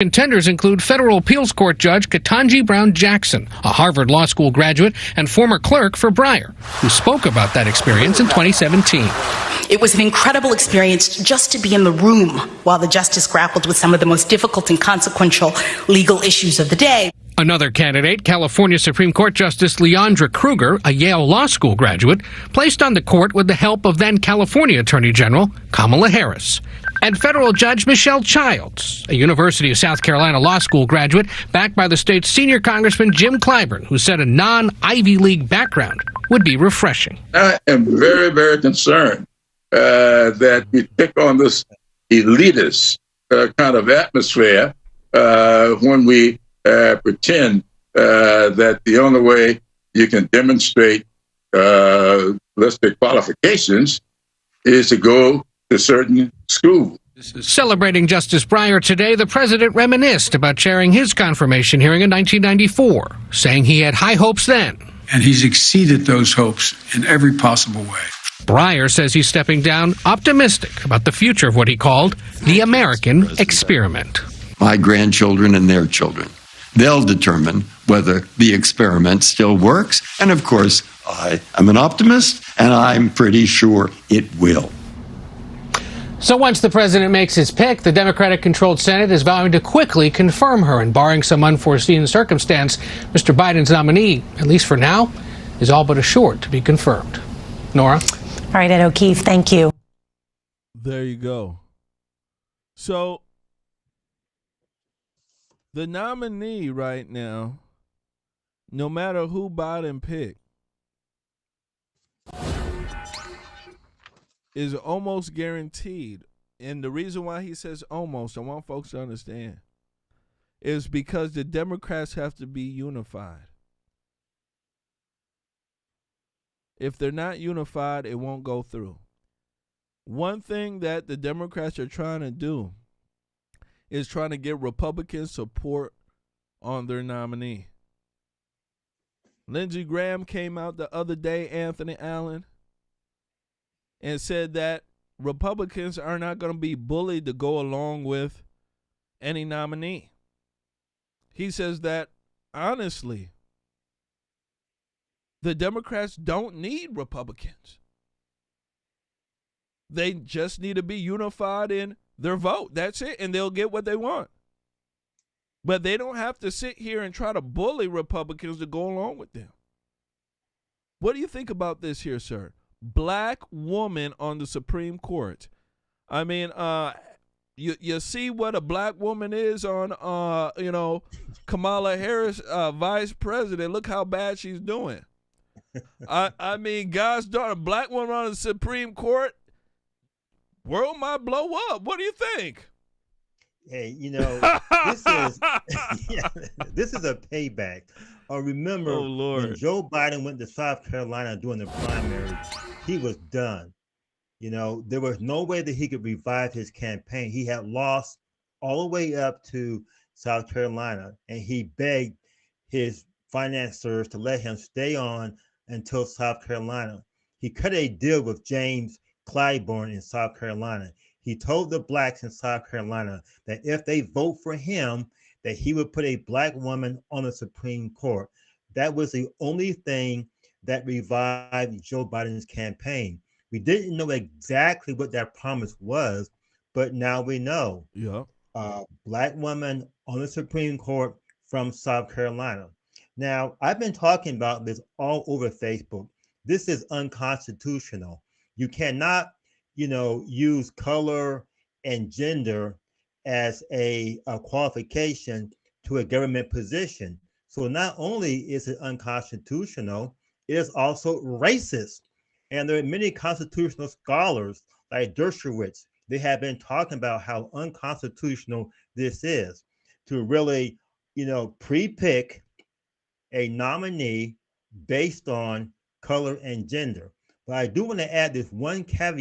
Contenders include federal appeals court judge Ketanji Brown Jackson, a Harvard Law School graduate and former clerk for Breyer, who spoke about that experience in 2017. It was an incredible experience just to be in the room while the justice grappled with some of the most difficult and consequential legal issues of the day. Another candidate, California Supreme Court Justice Leandra Kruger, a Yale Law School graduate, placed on the court with the help of then California Attorney General Kamala Harris. And federal judge Michelle Childs, a University of South Carolina Law School graduate backed by the state's senior Congressman Jim Clyburn, who said a non-Ivy League background would be refreshing. I am very, very concerned that we pick on this elitist kind of atmosphere when we pretend that the only way you can demonstrate, let's say, qualifications is to go to certain schools. Celebrating Justice Breyer today, the president reminisced about chairing his confirmation hearing in 1994, saying he had high hopes then. And he's exceeded those hopes in every possible way. Breyer says he's stepping down optimistic about the future of what he called the American experiment. My grandchildren and their children, they'll determine whether the experiment still works. And of course, I am an optimist, and I'm pretty sure it will. So once the president makes his pick, the Democratic-controlled Senate is vowing to quickly confirm her, and barring some unforeseen circumstance, Mr. Biden's nominee, at least for now, is all but assured to be confirmed. Nora? All right, Ed O'Keefe, thank you. There you go. So the nominee right now, no matter who Biden picked, is almost guaranteed. And the reason why he says almost, I want folks to understand, is because the Democrats have to be unified. If they're not unified, it won't go through. One thing that the Democrats are trying to do is trying to get Republican support on their nominee. Lindsey Graham came out the other day, Anthony Allen, and said that Republicans are not going to be bullied to go along with any nominee. He says that, honestly, the Democrats don't need Republicans. They just need to be unified in their vote. That's it, and they'll get what they want. But they don't have to sit here and try to bully Republicans to go along with them. What do you think about this here, sir? Black woman on the Supreme Court. I mean, you see what a black woman is on, Kamala Harris, vice president. Look how bad she's doing. I mean, God's daughter, black woman on the Supreme Court. World might blow up. What do you think? Hey, this is a payback. Remember when Joe Biden went to South Carolina during the primary, he was done. There was no way that he could revive his campaign. He had lost all the way up to South Carolina, and he begged his financiers to let him stay on until South Carolina. He cut a deal with James Clyburn in South Carolina. He told the blacks in South Carolina that if they vote for him, that he would put a black woman on the Supreme Court. That was the only thing that revived Joe Biden's campaign. We didn't know exactly what that promise was, but now we know. Yeah. Black woman on the Supreme Court from South Carolina. Now, I've been talking about this all over Facebook. This is unconstitutional. You cannot, use color and gender as a qualification to a government position. So not only is it unconstitutional, it is also racist. And there are many constitutional scholars like Dershowitz. They have been talking about how unconstitutional this is to really, pre-pick a nominee based on color and gender. But I do want to add this one caveat